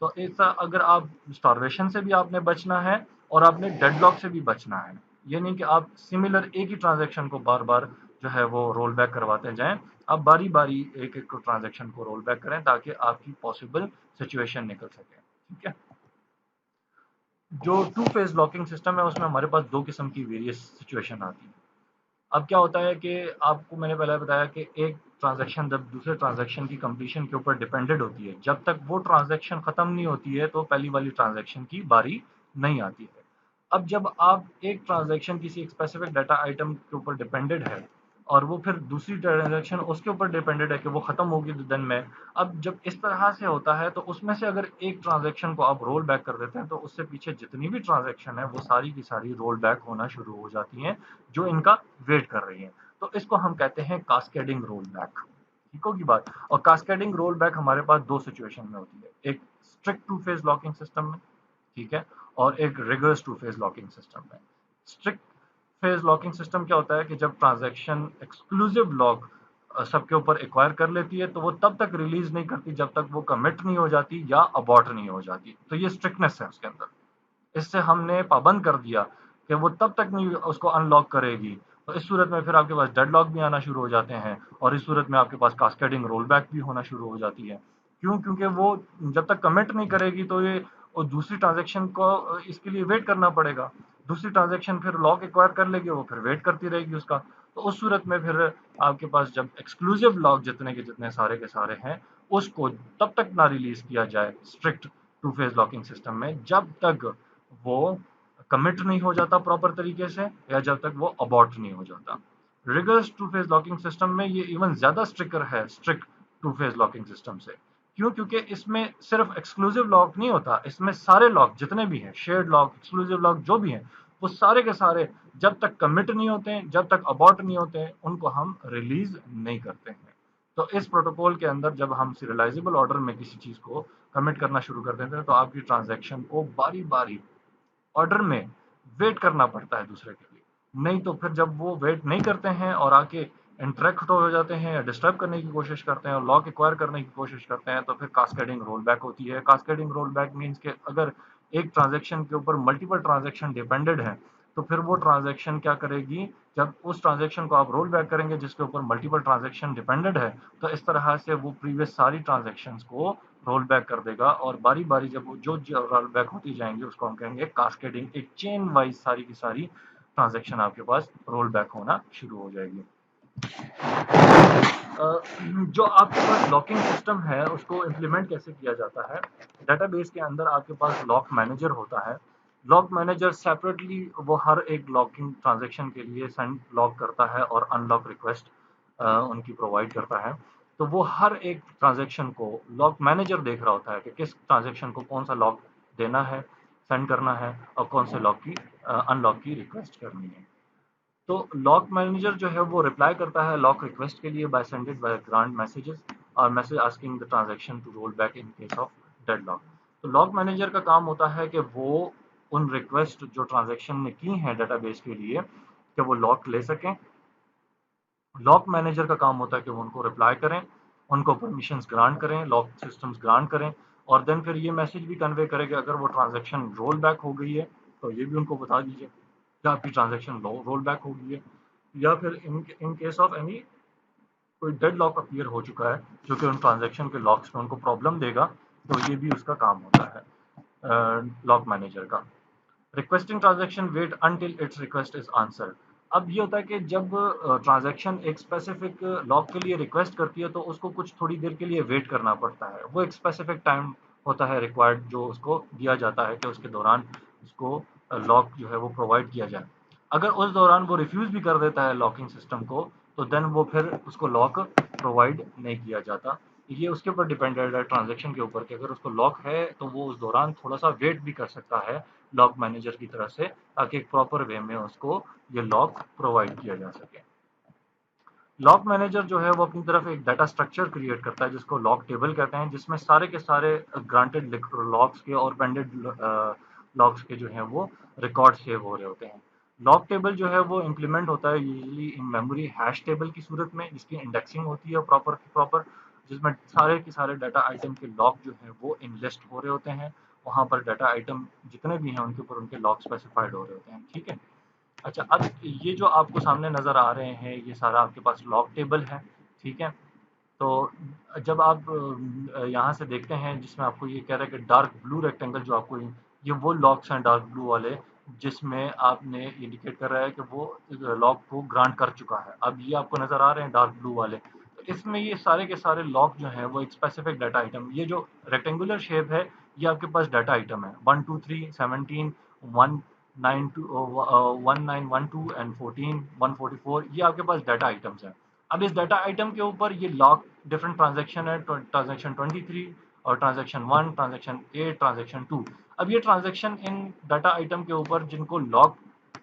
तो ऐसा अगर आप स्टार्वेशन से भी आपने बचना है और आपने डेडलॉक से भी बचना है, ये नहीं कि आप सिमिलर एक ही ट्रांजैक्शन को बार बार जो है वो रोल बैक करवाते जाएं। आप बारी बारी एक एक ट्रांजैक्शन को रोल बैक करें ताकि आपकी पॉसिबल सिचुएशन निकल सके। ठीक है। जो टू फेज लॉकिंग सिस्टम है उसमें हमारे पास दो किस्म की वेरियस सिचुएशन आती है। अब क्या होता है कि आपको मैंने पहले बताया कि एक ट्रांजैक्शन जब दूसरे ट्रांजैक्शन की कंप्लीशन के ऊपर डिपेंडेंट होती है, जब तक वो ट्रांजैक्शन खत्म नहीं होती है तो पहली वाली ट्रांजैक्शन की बारी नहीं आती है। अब जब आप एक ट्रांजैक्शन किसी एक स्पेसिफिक डाटा आइटम के ऊपर डिपेंडेंट है और वो फिर दूसरी ट्रांजैक्शन उसके ऊपर डिपेंडेंट है कि वो खत्म होगी दिन में, अब जब इस तरह से होता है तो उसमें से अगर एक ट्रांजैक्शन को आप रोल बैक कर देते हैं तो उससे पीछे जितनी भी ट्रांजैक्शन है वो सारी की सारी रोल बैक होना शुरू हो जाती हैं जो इनका वेट कर रही हैं। तो इसको हम कहते हैं कास्केडिंग रोल बैक। ठीक होगी बात। और कास्केडिंग रोल बैक हमारे पास दो सिचुएशन में होती है, एक strict two phase locking system में, ठीक है, और एक rigorous two phase locking system में। स्ट्रिक्ट फेज लॉकिंग सिस्टम क्या होता है कि जब ट्रांजैक्शन एक्सक्लूसिव लॉक सबके ऊपर एक्वायर कर लेती है तो वो तब तक रिलीज नहीं करती जब तक वो कमिट नहीं हो जाती या अबॉर्ट नहीं हो जाती। तो ये स्ट्रिक्टनेस है उसके अंदर। इससे हमने पाबंद कर दिया कि वो तब तक नहीं उसको अनलॉक करेगी। तो इस सूरत में फिर आपके पास डेडलॉक भी आना शुरू हो जाते हैं और इस सूरत में आपके पास कास्केडिंग रोल बैक भी होना शुरू हो जाती है। क्यों? क्योंकि वो जब तक कमिट नहीं करेगी तो ये और दूसरी ट्रांजैक्शन को इसके लिए वेट करना पड़ेगा। दूसरी ट्रांजैक्शन फिर लॉक एक्वायर कर लेगी, वो फिर वेट करती रहेगी उसका। तो उस सूरत में फिर आपके पास जब एक्सक्लूसिव लॉक जितने के जितने सारे के सारे हैं उसको तब तक ना रिलीज किया जाए strict two phase locking system में जब तक वो कमिट नहीं हो जाता प्रॉपर तरीके से या जब तक वो अबॉर्ट नहीं हो जाता। Riggers two phase locking system में ये इवन ज्यादा स्ट्रिक्टर है strict two phase locking system से। क्यों? क्योंकि इसमें सिर्फ एक्सक्लूसिव लॉक नहीं होता, इसमें सारे लॉक जितने भी हैं, शेयर्ड लॉक, एक्सक्लूसिव लॉक जो भी हैं, वो सारे के सारे जब तक कमिट नहीं होते हैं, जब तक अबॉर्ट नहीं होते हैं, उनको हम रिलीज नहीं करते हैं। तो इस प्रोटोकॉल के अंदर जब हम सीरियलाइजेबल ऑर्डर में किसी चीज को कमिट करना शुरू कर देते हैं तो आपकी ट्रांजैक्शन को बारी बारी ऑर्डर में वेट करना पड़ता है दूसरे के लिए। नहीं तो फिर जब वो वेट नहीं करते हैं और आके इंटरेक्ट हो जाते हैं या डिस्टर्ब करने की कोशिश करते हैं और लॉक एक्वायर करने की कोशिश करते हैं तो फिर कास्केडिंग रोल बैक होती है। कास्केडिंग रोल बैक मीन्स के अगर एक ट्रांजेक्शन के ऊपर मल्टीपल ट्रांजेक्शन डिपेंडेड है तो फिर वो ट्रांजेक्शन क्या करेगी, जब उस ट्रांजेक्शन को आप रोल बैक करेंगे जिसके ऊपर मल्टीपल ट्रांजेक्शन डिपेंडेड है तो इस तरह से वो प्रीवियस सारी ट्रांजेक्शन्स को रोल बैक कर देगा और बारी बारी जब वो जो रोल बैक होती जाएंगी उसको हम कहेंगे कास्केडिंग। एक चेन वाइज सारी की सारी ट्रांजेक्शन आपके पास रोल बैक होना शुरू हो जाएगी। जो आपके पास लॉकिंग सिस्टम है उसको इम्प्लीमेंट कैसे किया जाता है? डेटाबेस के अंदर आपके पास लॉक मैनेजर होता है। लॉक मैनेजर सेपरेटली वो हर एक लॉकिंग ट्रांजेक्शन के लिए सेंड लॉक करता है और अनलॉक रिक्वेस्ट उनकी प्रोवाइड करता है। तो वो हर एक ट्रांजेक्शन को लॉक मैनेजर देख रहा होता है कि किस ट्रांजेक्शन को कौन सा लॉक देना है, सेंड करना है और कौन से लॉक की अनलॉक की रिक्वेस्ट करनी है। तो लॉक मैनेजर जो है वो रिप्लाई करता है लॉक रिक्वेस्ट के लिए by sended by grant messages और message asking the transaction to roll back in case of deadlock. तो लॉक मैनेजर का काम होता है कि वो उन रिक्वेस्ट जो ट्रांजैक्शन ने की हैं डेटाबेस के लिए कि वो लॉक ले सकें। लॉक मैनेजर का काम होता है कि वो उनको रिप्लाई करें, उनको परमिशंस ग्रांट करें, लॉक सिस्टम्स ग्रांट करें और देन फिर ये मैसेज भी कन्वे करें कि अगर वो ट्रांजैक्शन रोल बैक हो गई है तो ये भी उनको बता दीजिए कि आपकी ट्रांजैक्शन रोल बैक हो गई है। या फिर इन केस ऑफ एनी कोई डेड लॉक अपीयर हो चुका है जो कि उन ट्रांजैक्शन के लॉक्स में उनको प्रॉब्लम देगा, तो ये भी उसका काम होता है लॉक मैनेजर का। Requesting transaction wait until its request is answered. अब ये होता है कि जब ट्रांजैक्शन एक स्पेसिफिक लॉक के लिए रिक्वेस्ट करती है तो उसको कुछ थोड़ी देर के लिए वेट करना पड़ता है। वो एक स्पेसिफिक टाइम होता है रिक्वायर्ड जो उसको दिया जाता है कि उसके दौरान उसको लॉक जो है वो प्रोवाइड किया जाए। अगर उस दौरान वो रिफ्यूज भी कर देता है लॉकिंग सिस्टम को तो देन वो फिर उसको लॉक प्रोवाइड नहीं किया जाता। ये उसके ऊपर डिपेंडेंट है ट्रांजैक्शन के ऊपर कि अगर उसको लॉक है तो वो उस दौरान थोड़ा सा वेट भी कर सकता है लॉक मैनेजर की तरफ से ताकि एक प्रॉपर वे में उसको ये लॉक प्रोवाइड किया जा सके। लॉक मैनेजर जो है वो अपनी तरफ एक डाटा स्ट्रक्चर क्रिएट करता है जिसको लॉक टेबल कहते हैं, जिसमें सारे के सारे ग्रांटेड लॉक्स के और पेंडेड लॉक्स के जो हैं वो रिकॉर्ड सेव हो रहे होते हैं। लॉक टेबल जो है वो इम्प्लीमेंट होता है usually in memory hash table की सूरत में जिसकी इंडेक्सिंग होती है प्रॉपर की प्रॉपर। जिसमें सारे के सारे डाटा आइटम के लॉक जो है वो इनलिस्ट हो रहे होते हैं। वहाँ पर डाटा आइटम जितने भी हैं उनके ऊपर उनके लॉक स्पेसिफाइड हो रहे होते हैं। ठीक है। अच्छा, अब ये जो आपको सामने नज़र आ रहे हैं ये सारा आपके पास लॉक टेबल है। ठीक है। तो जब आप यहाँ से देखते हैं जिसमें आपको ये कह रहा है कि डार्क ब्लू रेक्टेंगल जो आपको ये वो लॉक्स हैं डार्क ब्लू वाले, जिसमें आपने इंडिकेट कर रहा है कि वो लॉक को ग्रांट कर चुका है। अब ये आपको नज़र आ रहे हैं डार्क ब्लू वाले, तो इसमें ये सारे के सारे लॉक जो हैं वो एक स्पेसिफिक डाटा आइटम, ये जो रेक्टेंगुलर शेप है ये आपके पास डाटा आइटम है 1 2 3 17 1 9 2 1912 एंड 14 144, ये आपके पास डाटा आइटम्स हैं। अब इस डाटा आइटम के ऊपर ये लॉक डिफरेंट ट्रांजैक्शन है, ट्रांजैक्शन 23 और ट्रांजैक्शन 1, ट्रांजैक्शन 8, ट्रांजैक्शन 2। अब ये ट्रांजैक्शन इन डाटा आइटम के ऊपर जिनको लॉक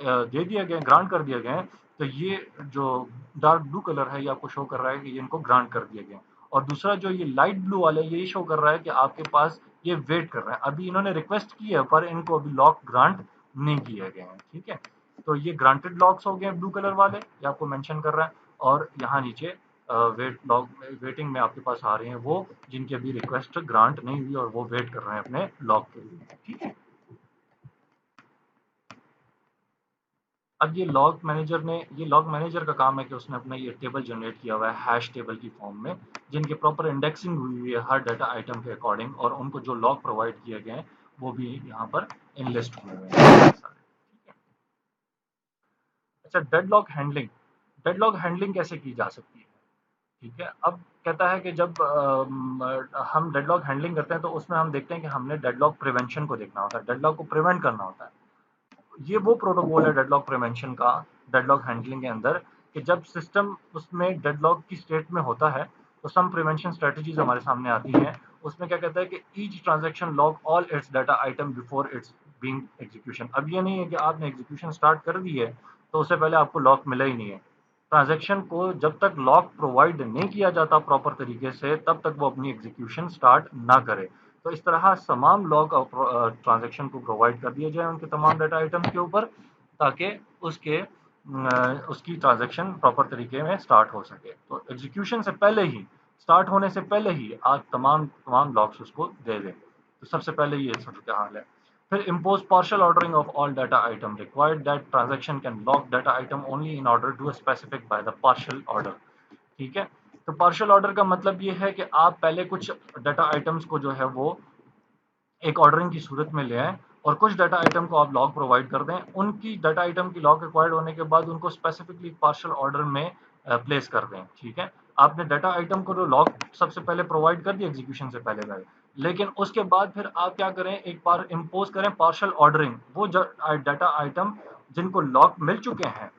दे दिया गया, ग्रांट कर दिया गया है, तो ये जो डार्क ब्लू कलर है ये आपको शो कर रहा है कि ये इनको ग्रांट कर दिया गया। और दूसरा जो ये लाइट ब्लू वाला है ये शो कर रहा है कि आपके पास ये वेट कर रहे हैं, अभी इन्होंने रिक्वेस्ट की है पर इनको अभी लॉक ग्रांट नहीं किए गए हैं। ठीक है। तो ये ग्रांटेड लॉक्स हो गए ब्लू कलर वाले, ये आपको मेंशन कर रहा है। और यहाँ नीचे वेट लॉग वेटिंग में आपके पास आ रहे हैं वो जिनकी अभी रिक्वेस्ट ग्रांट नहीं हुई और वो वेट कर रहे हैं अपने लॉग के लिए। ठीक है। अब ये लॉग मैनेजर का काम है कि उसने अपना ये टेबल जनरेट किया हुआ है हैश टेबल की फॉर्म में, जिनकी प्रॉपर इंडेक्सिंग हुई हुई है हर डाटा आइटम के अकॉर्डिंग, और उनको जो लॉग प्रोवाइड किए गए हैं वो भी यहाँ पर इनलिस्ट हुए हुए हैं सारे। ठीक है। अच्छा, डेडलॉक हैंडलिंग कैसे की जा सकती है? ठीक है। अब कहता है कि जब हम डेडलॉक हैंडलिंग करते हैं तो उसमें हम देखते हैं कि हमने डेडलॉक प्रिवेंशन को देखना होता है, डेडलॉक को प्रिवेंट करना होता है। ये वो प्रोटोकॉल है डेडलॉक प्रिवेंशन का डेडलॉक हैंडलिंग के अंदर, कि जब सिस्टम उसमें डेडलॉक की स्टेट में होता है तो सम प्रिवेंशन स्ट्रेटजीज हमारे सामने आती हैं। उसमें क्या कहता है कि each transaction log all it's data item before it's being execution. अब ये नहीं है कि आपने एग्जीक्यूशन स्टार्ट कर दी है तो उससे पहले आपको लॉक मिला ही नहीं है। ट्रांजैक्शन को जब तक लॉक प्रोवाइड नहीं किया जाता प्रॉपर तरीके से तब तक वो अपनी एग्जीक्यूशन स्टार्ट ना करे। तो इस तरह तमाम लॉग ट्रांजैक्शन को प्रोवाइड कर दिया जाए उनके तमाम डाटा आइटम के ऊपर, ताकि उसकी ट्रांजैक्शन प्रॉपर तरीके में स्टार्ट हो सके। तो एग्जीक्यूशन से पहले ही, स्टार्ट होने से पहले ही आप तमाम तमाम लॉग्स उसको दे दें। तो सबसे पहले ये सूरत हाल है। फिर impose partial ordering of all data item required that transaction can log data item only in order to specific by the partial order। ठीक है। तो पार्शियल ऑर्डर का मतलब ये है कि आप पहले कुछ डाटा आइटम्स को जो है वो एक ऑर्डरिंग की सूरत में ले आएँ और कुछ डाटा आइटम को आप लॉग प्रोवाइड कर दें। उनकी डाटा आइटम की लॉग रिक्वायर्ड होने के बाद उनको स्पेसिफिकली पार्शियल ऑर्डर में प्लेस कर दें। ठीक है। आपने डाटा आइटम को जो लॉग सबसे पहले प्रोवाइड कर दिया एग्जीक्यूशन से पहले, लेकिन उसके बाद फिर आप क्या करें, एक बार इम्पोज करें पार्शियल ऑर्डरिंग, वो डाटा आइटम जिनको लॉक मिल चुके हैं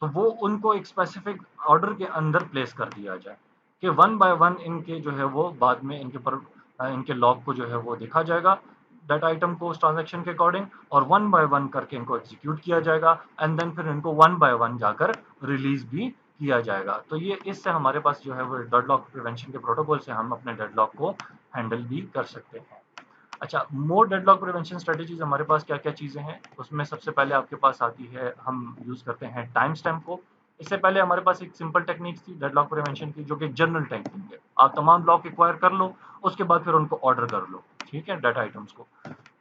तो वो उनको एक स्पेसिफिक ऑर्डर के अंदर प्लेस कर दिया जाए कि वन बाय वन इनके जो है वो बाद में इनके पर इनके लॉग को जो है वो देखा जाएगा डाटा आइटम को उस ट्रांजैक्शन के अकॉर्डिंग, और वन बाय वन करके इनको एग्जीक्यूट किया जाएगा एंड देन फिर इनको वन बाय वन जाकर रिलीज भी किया जाएगा। तो ये इससे हमारे पास जो है वो डेडलॉक प्रिवेंशन के प्रोटोकॉल से हम अपने डेडलॉक को हैंडल भी कर सकते हैं। अच्छा, मोर डेडलॉक प्रिवेंशन स्ट्रेटजीज हमारे पास क्या-क्या चीज़ें हैं? उसमें सबसे पहले आपके पास आती है, हम यूज़ करते हैं टाइम स्टैम्प को। इससे पहले हमारे पास एक सिंपल टेक्निक थी डेडलॉक प्रिवेंशन की जो कि जनरल टेक्निक है। आप तमाम ब्लॉक एक्वायर कर लो, उसके बाद फिर उनको ऑर्डर कर लो, ठीक है, डाटा आइटम्स को।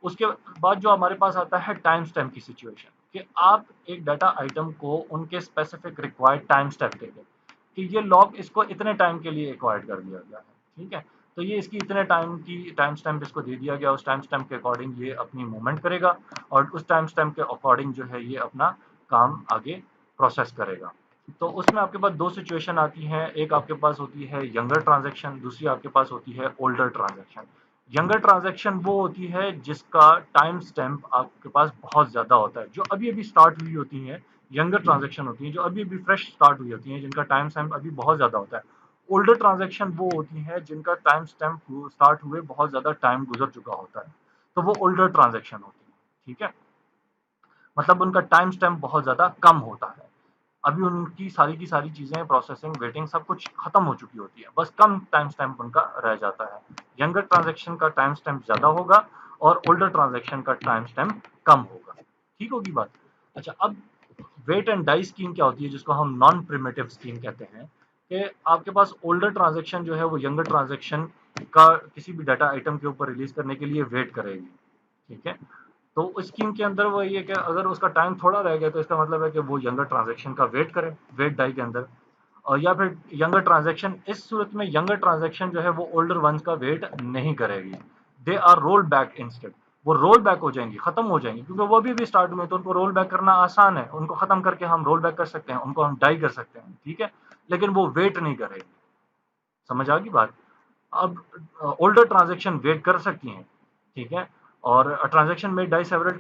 उसके बाद जो हमारे पास आता है टाइम स्टैम्प की सिचुएशन, कि आप एक डाटा आइटम को उनके स्पेसिफिक रिक्वायर्ड टाइम स्टैम्प दे दें कि ये लॉग इसको इतने टाइम के लिए एक्वायर्ड कर दिया गया है। ठीक है। तो ये इसकी इतने टाइम की टाइम स्टैम्प इसको दे दिया गया, उस टाइम स्टैम्प के अकॉर्डिंग ये अपनी मूवमेंट करेगा और उस टाइम स्टैम्प के अकॉर्डिंग जो है ये अपना काम आगे प्रोसेस करेगा। तो उसमें आपके पास दो सिचुएशन आती हैं, एक आपके पास होती है यंगर ट्रांजैक्शन, दूसरी आपके पास होती है ओल्डर ट्रांजैक्शन। यंगर ट्रांजैक्शन वो होती है जिसका टाइम स्टैम्प आपके पास बहुत ज़्यादा होता है, जो अभी अभी स्टार्ट हुई होती हैं। यंगर ट्रांजैक्शन होती हैं जो अभी अभी फ्रेश स्टार्ट हुई होती हैं, जिनका टाइम स्टैम्प अभी बहुत ज़्यादा होता है। ओल्डर ट्रांजैक्शन वो होती हैं जिनका टाइम स्टैम्प स्टार्ट हुए बहुत ज़्यादा टाइम गुजर चुका होता है, तो वो ओल्डर ट्रांजैक्शन होती है। ठीक है। मतलब उनका टाइम स्टैम्प बहुत ज़्यादा कम होता है, अभी उनकी सारी की सारी चीज़ें प्रोसेसिंग वेटिंग सब कुछ खत्म हो चुकी होती है, बस कम टाइम स्टैम्प उनका रह जाता है। यंगर ट्रांजैक्शन का टाइम स्टैम्प ज़्यादा होगा और ओल्डर ट्रांजैक्शन का टाइम स्टैम्प कम होगा। ठीक होगी बात। अच्छा, अब वेट एंड डाई स्कीम क्या होती है, जिसको हम नॉन प्रिमिटिव स्कीम कहते हैं। कि आपके पास ओल्डर ट्रांजैक्शन जो है वो यंगर ट्रांजैक्शन का किसी भी डाटा आइटम के ऊपर रिलीज करने के लिए वेट करेगी, ठीक है। तो उस स्कीम के अंदर वो ये कि अगर उसका टाइम थोड़ा रह गया तो इसका मतलब है कि वो यंगर ट्रांजैक्शन का वेट करे, वेट डाई के अंदर। और या फिर यंगर ट्रांजैक्शन, इस सूरत में यंगर ट्रांजैक्शन जो है वो ओल्डर वंस का वेट नहीं करेगी, they are roll back instead. वो रोल बैक हो जाएंगी, खत्म हो जाएंगी, क्योंकि वो अभी भी स्टार्ट हुए तो उनको रोल बैक करना आसान है, उनको खत्म करके हम रोल बैक कर सकते हैं, उनको हम डाई कर सकते हैं, ठीक है। लेकिन वो वेट नहीं करेगी। समझ आ गई बात। अब ओल्डर ट्रांजैक्शन वेट कर सकती हैं, ठीक है। और ट्रांजैक्शन में डाई सेवरल